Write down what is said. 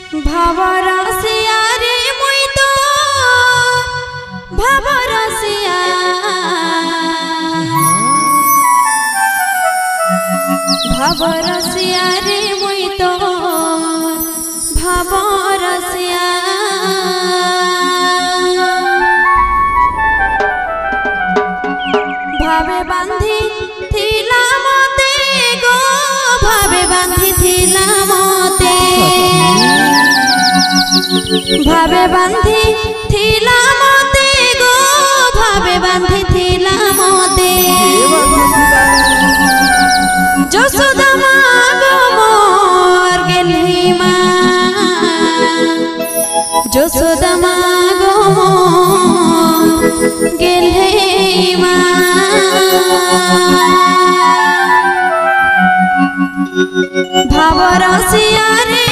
ভাবরসিয়া রে মুই তো ভাবরসিয়া ভাবরসিয়া রে মুই তো ভাবরসিয়া ভাবে বান্ধি থিলা মতে গো ভাবে বান্ধি থিলা মতে ভাবে বান্ধি থিলা মতে গো ভাবে বান্ধি থিলা মতে যশোদা মা গো মোর গেলি মা যশোদা মা গো মোর গেলি মা ভাবরসিয়া রে